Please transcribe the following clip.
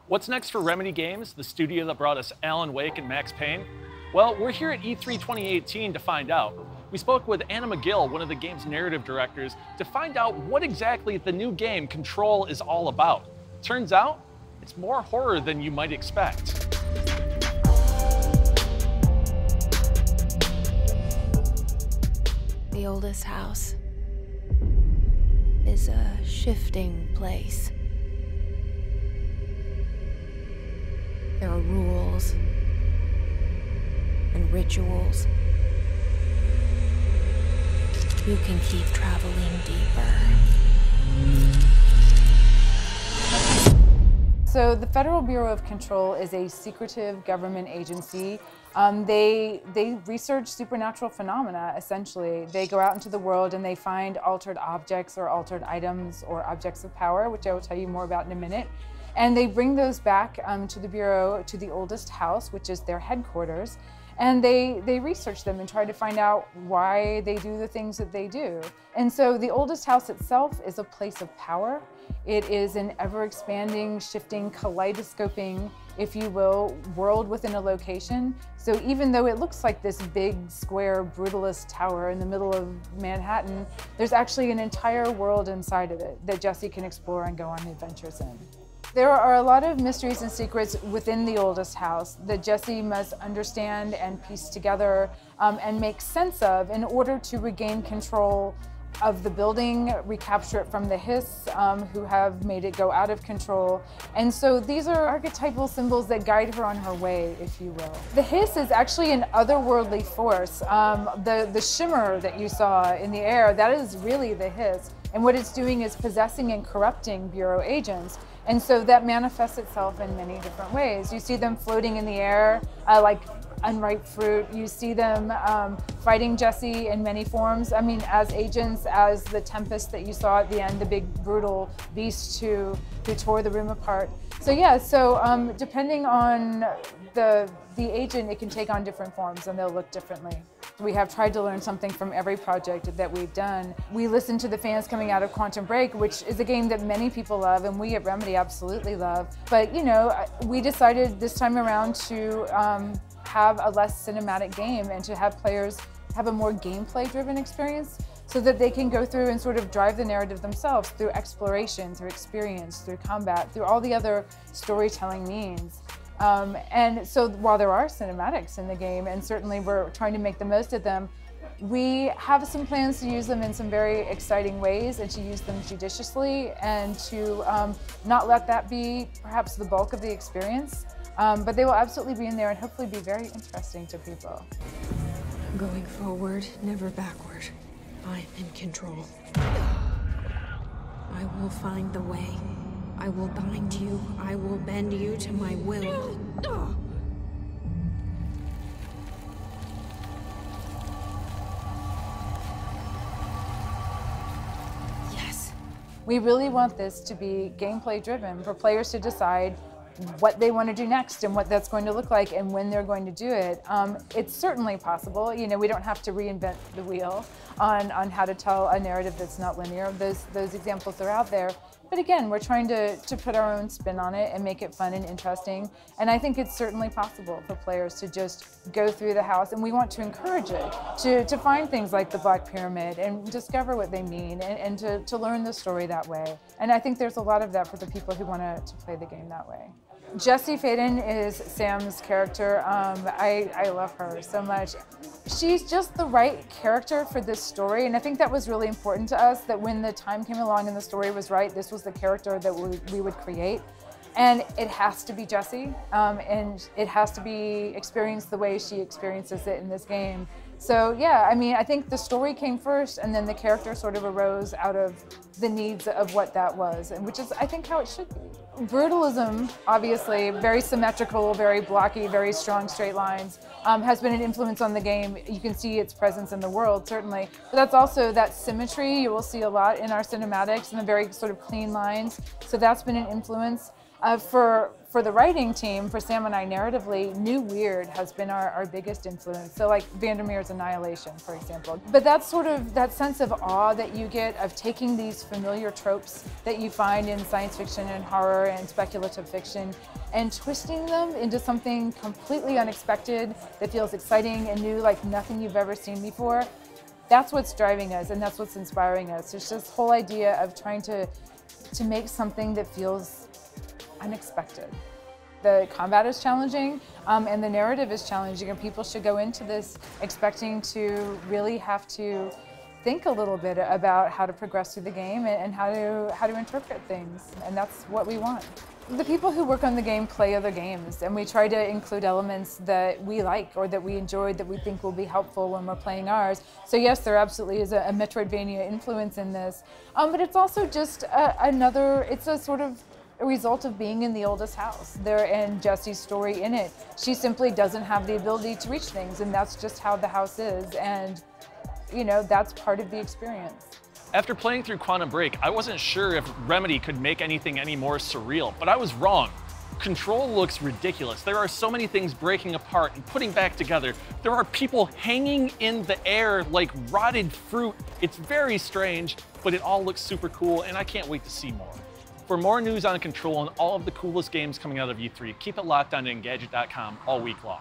What's next for Remedy Games, the studio that brought us Alan Wake and Max Payne? Well, we're here at E3 2018 to find out. We spoke with Anna McGill, one of the game's narrative directors, to find out what exactly the new game Control is all about. Turns out, it's more horror than you might expect. The oldest house is a shifting place. There are rules and rituals. You can keep traveling deeper. So the Federal Bureau of Control is a secretive government agency. They research supernatural phenomena, essentially. They go out into the world and they find altered objects or altered items or objects of power, which I will tell you more about in a minute. And they bring those back to the Bureau, to the oldest house, which is their headquarters. And they research them and try to find out why they do the things that they do. And so the oldest house itself is a place of power. It is an ever-expanding, shifting, kaleidoscoping, if you will, world within a location. So even though it looks like this big, square, brutalist tower in the middle of Manhattan, there's actually an entire world inside of it that Jesse can explore and go on adventures in. There are a lot of mysteries and secrets within the oldest house that Jesse must understand and piece together and make sense of in order to regain control of the building, recapture it from the Hiss, who have made it go out of control. And so these are archetypal symbols that guide her on her way, if you will. The Hiss is actually an otherworldly force. The shimmer that you saw in the air, that is really the Hiss. And what it's doing is possessing and corrupting Bureau agents. And so that manifests itself in many different ways. You see them floating in the air like unripe fruit. You see them fighting Jesse in many forms. I mean, as agents, as the Tempest that you saw at the end, the big brutal beast who tore the room apart. So yeah, so depending on the agent, it can take on different forms and they'll look differently. We have tried to learn something from every project that we've done. We listened to the fans coming out of Quantum Break, which is a game that many people love and we at Remedy absolutely love. But you know, we decided this time around to have a less cinematic game and to have players have a more gameplay-driven experience so that they can go through and sort of drive the narrative themselves through exploration, through experience, through combat, through all the other storytelling means. And so while there are cinematics in the game, and certainly we're trying to make the most of them, we have some plans to use them in some very exciting ways and to use them judiciously and to not let that be perhaps the bulk of the experience. But they will absolutely be in there and hopefully be very interesting to people. Going forward, never backward. I'm in control. I will find the way. I will bind you. I will bend you to my will. Yes. We really want this to be gameplay driven for players to decide what they want to do next and what that's going to look like and when they're going to do it. It's certainly possible. You know, we don't have to reinvent the wheel on how to tell a narrative that's not linear. Those examples are out there. But again, we're trying to put our own spin on it and make it fun and interesting. And I think it's certainly possible for players to just go through the house, and we want to encourage it, to find things like the Black Pyramid and discover what they mean and to learn the story that way. And I think there's a lot of that for the people who want to play the game that way. Jessie Faden is Sam's character. I love her so much. She's just the right character for this story, and I think that was really important to us, that when the time came along and the story was right, this was the character that we would create. And it has to be Jessie, and it has to be experienced the way she experiences it in this game. So yeah, I mean, I think the story came first, and then the character sort of arose out of the needs of what that was, and which is, I think, how it should be. Brutalism, obviously, very symmetrical, very blocky, very strong straight lines, has been an influence on the game. You can see its presence in the world, certainly. But that's also that symmetry you will see a lot in our cinematics, and the very sort of clean lines. So that's been an influence. For the writing team, for Sam and I narratively, New Weird has been our biggest influence. So like Vandermeer's Annihilation, for example. But that's sort of that sense of awe that you get of taking these familiar tropes that you find in science fiction and horror and speculative fiction and twisting them into something completely unexpected that feels exciting and new, like nothing you've ever seen before. That's what's driving us and that's what's inspiring us. It's this whole idea of trying to make something that feels unexpected. The combat is challenging and the narrative is challenging, and people should go into this expecting to really have to think a little bit about how to progress through the game and how to interpret things, and that's what we want. The people who work on the game play other games, and we try to include elements that we like or that we enjoyed that we think will be helpful when we're playing ours. So yes, there absolutely is a Metroidvania influence in this, but it's also just it's a sort of a result of being in the oldest house. And Jessie's story in it. She simply doesn't have the ability to reach things, and that's just how the house is, and you know, that's part of the experience. After playing through Quantum Break, I wasn't sure if Remedy could make anything any more surreal, but I was wrong. Control looks ridiculous. There are so many things breaking apart and putting back together. There are people hanging in the air like rotted fruit. It's very strange, but it all looks super cool, and I can't wait to see more. For more news on Control and all of the coolest games coming out of E3, keep it locked on Engadget.com all week long.